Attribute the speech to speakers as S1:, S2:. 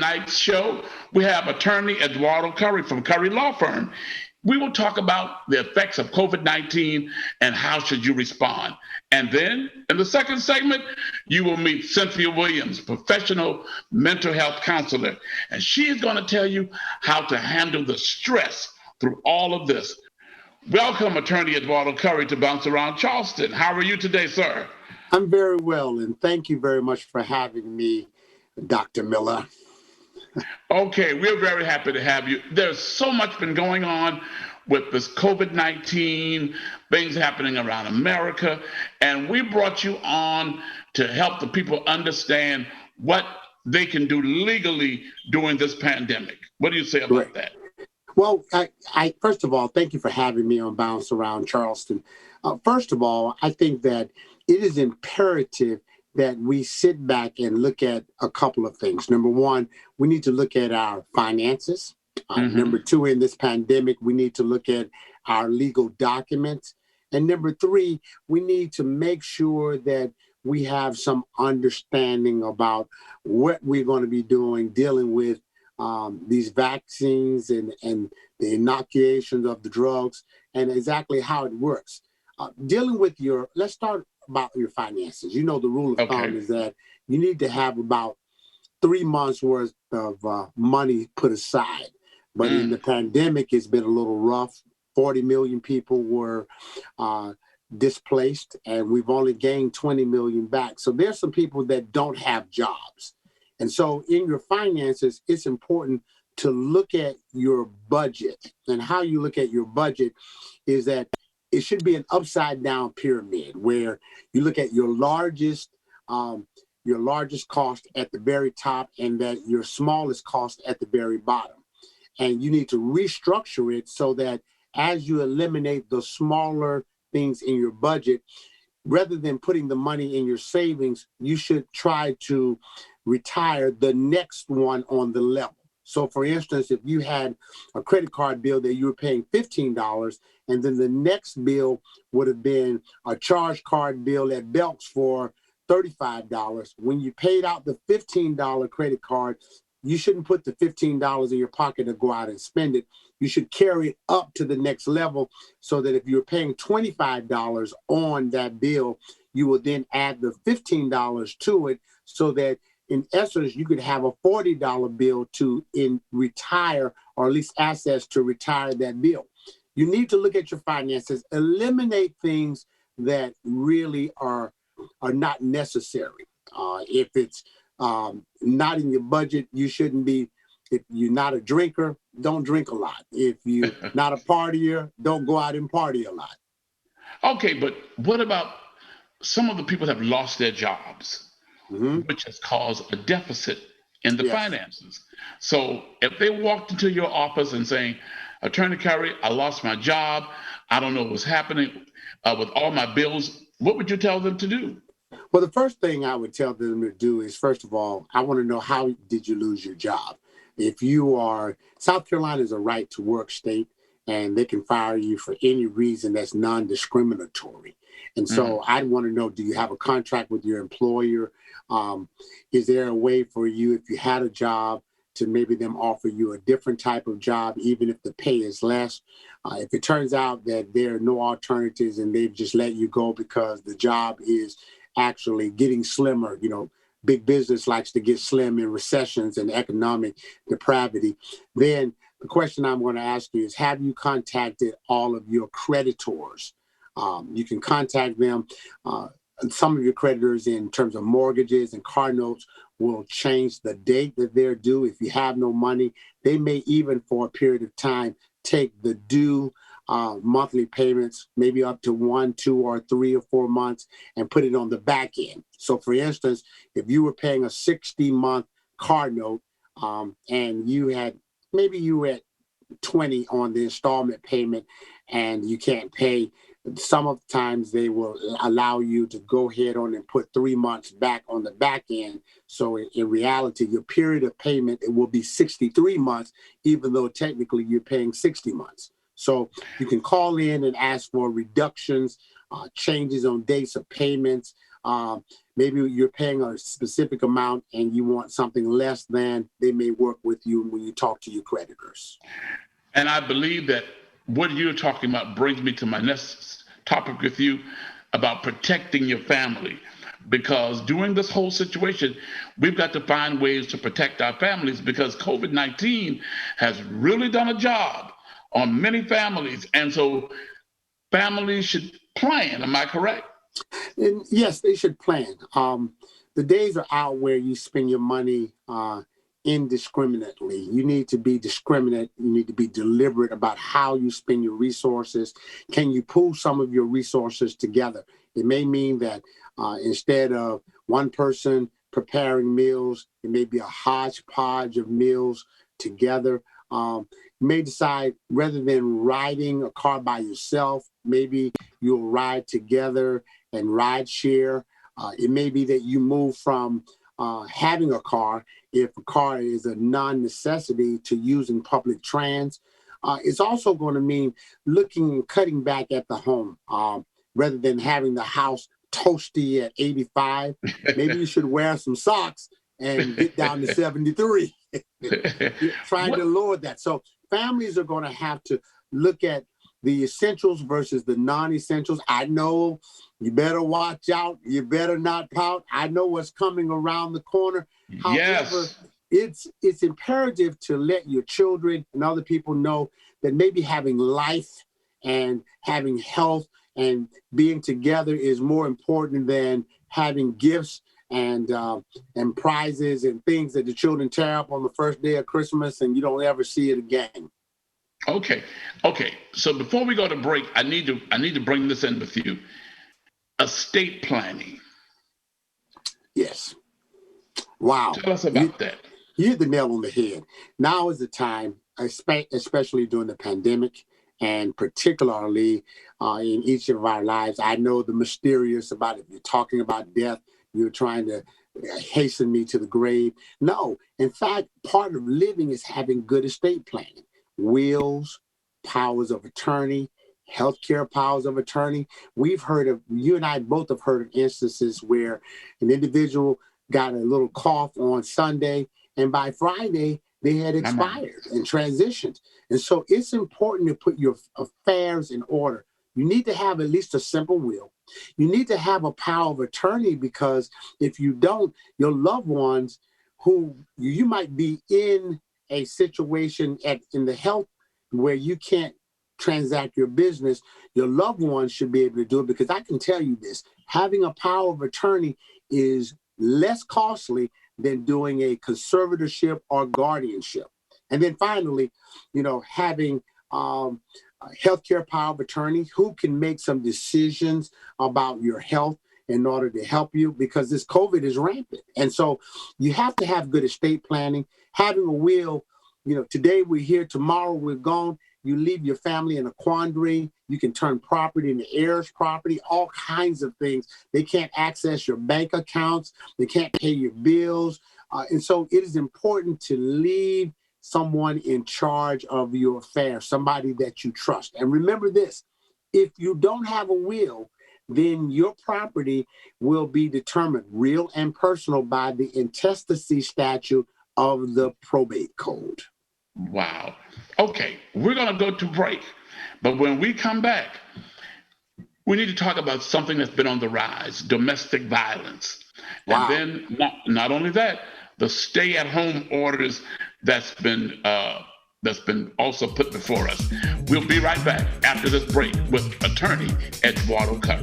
S1: tonight's show, we have attorney Eduardo Curry from Curry Law Firm. We will talk about the effects of COVID-19 and how should you respond. And then in the second segment, you will meet Cynthia Williams, professional mental health counselor. And she is going to tell you how to handle the stress through all of this. Welcome, attorney Eduardo Curry, to Bounce Around Charleston. How are you today, sir?
S2: I'm very well, and thank you very much for having me, Dr. Miller.
S1: Okay, we're very happy to have you. There's so much been going on with this COVID-19, things happening around America, and we brought you on to help the people understand what they can do legally during this pandemic. What do you say about that?
S2: Well, I first of all, thank you for having me on Bounce Around Charleston. First of all, I think that it is imperative that we sit back and look at a couple of things. Number one, we need to look at our finances. Number two, in this pandemic, we need to look at our legal documents. And number three, we need to make sure that we have some understanding about what we're going to be doing, dealing with these vaccines and the inoculations of the drugs and exactly how it works. Dealing with let's start about your finances. You know, the rule of thumb is that you need to have about 3 months worth of money put aside. But in the pandemic, it's been a little rough. 40 million people were displaced, and we've only gained 20 million back. So there's some people that don't have jobs. And so in your finances, it's important to look at your budget. And how you look at your budget is that it should be an upside down pyramid where you look at your largest cost at the very top and that your smallest cost at the very bottom. And you need to restructure it so that as you eliminate the smaller things in your budget, rather than putting the money in your savings, you should try to retire the next one on the level. So for instance, if you had a credit card bill that you were paying $15, and then the next bill would have been a charge card bill at Belk's for $35, when you paid out the $15 credit card, you shouldn't put the $15 in your pocket and go out and spend it. You should carry it up to the next level so that if you're paying $25 on that bill, you will then add the $15 to it so that in essence, you could have a $40 bill to retire, or at least assets to retire that bill. You need to look at your finances, eliminate things that really are not necessary. If it's not in your budget, you shouldn't be. If you're not a drinker, don't drink a lot. If you're not a partier, don't go out and party a lot.
S1: Okay, but what about some of the people that have lost their jobs? Which has caused a deficit in the finances. So if they walked into your office and saying, Attorney Curry, I lost my job, I don't know what's happening with all my bills, what would you tell them to do?
S2: Well, the first thing I would tell them to do is, first of all, I want to know, how did you lose your job? If you are, South Carolina is a right to work state, and they can fire you for any reason that's non-discriminatory. And so I'd want to know, do you have a contract with your employer? Is there a way for you, if you had a job, to maybe them offer you a different type of job, even if the pay is less? If it turns out that there are no alternatives and they've just let you go because the job is actually getting slimmer, you know, big business likes to get slim in recessions and economic depravity, then the question I'm going to ask you is, have you contacted all of your creditors? You can contact them. Some of your creditors in terms of mortgages and car notes will change the date that they're due. If you have no money, they may even for a period of time take the due monthly payments, maybe up to 1, 2, or 3 or 4 months, and put it on the back end. So for instance, if you were paying a 60-month car note and you were at 20 on the installment payment and you can't pay, sometimes they will allow you to go ahead on and put 3 months back on the back end. So in reality, your period of payment, it will be 63 months, even though technically you're paying 60 months. So you can call in and ask for reductions, changes on dates of payments, Maybe you're paying a specific amount and you want something less than, they may work with you when you talk to your creditors.
S1: And I believe that what you're talking about brings me to my next topic with you about protecting your family. Because during this whole situation, we've got to find ways to protect our families because COVID-19 has really done a job on many families. And so families should plan. Am I correct?
S2: And yes, they should plan. The days are out where you spend your money indiscriminately. You need to be discriminate. You need to be deliberate about how you spend your resources. Can you pool some of your resources together? It may mean that instead of one person preparing meals, it may be a hodgepodge of meals together. You may decide rather than riding a car by yourself, maybe you'll ride together and Rideshare. It may be that you move from having a car, if a car is a non-necessity, to using public trans. It's also going to mean looking and cutting back at the home. Rather than having the house toasty at 85, maybe you should wear some socks and get down to 73. Trying to lower that. So families are going to have to look at the essentials versus the non-essentials. I know you better watch out. You better not pout. I know what's coming around the corner. However,
S1: Yes.
S2: it's imperative to let your children and other people know that maybe having life and having health and being together is more important than having gifts and prizes and things that the children tear up on the first day of Christmas and you don't ever see it again.
S1: Okay. So before we go to break, I need to bring this in with you. Estate planning.
S2: Yes. Wow.
S1: Tell us about that.
S2: You hit the nail on the head. Now is the time, especially during the pandemic, and particularly in each of our lives. I know the mysterious about it. You're talking about death. You're trying to hasten me to the grave. No, in fact, part of living is having good estate planning. Wills, powers of attorney, healthcare powers of attorney. You and I both have heard of instances where an individual got a little cough on Sunday, and by Friday, they had expired and transitioned. And so it's important to put your affairs in order. You need to have at least a simple will. You need to have a power of attorney, because if you don't, your loved ones who you might be in a situation in the health where you can't transact your business, your loved ones should be able to do it. Because I can tell you this, having a power of attorney is less costly than doing a conservatorship or guardianship. And then finally, having healthcare power of attorney who can make some decisions about your health in order to help you, because this COVID is rampant. And so you have to have good estate planning, having a will. Today we're here, tomorrow we're gone. You leave your family in a quandary. You can turn property into heirs property, all kinds of things. They can't access your bank accounts. They can't pay your bills. And so it is important to leave someone in charge of your affairs, somebody that you trust. And remember this, if you don't have a will, then your property will be determined, real and personal, by the intestacy statute of the probate code.
S1: Wow. Okay, we're going to go to break. But when we come back, we need to talk about something that's been on the rise, domestic violence.
S2: Wow.
S1: And then not only that, the stay-at-home orders that's been also put before us. We'll be right back after this break with attorney Eduardo Curry.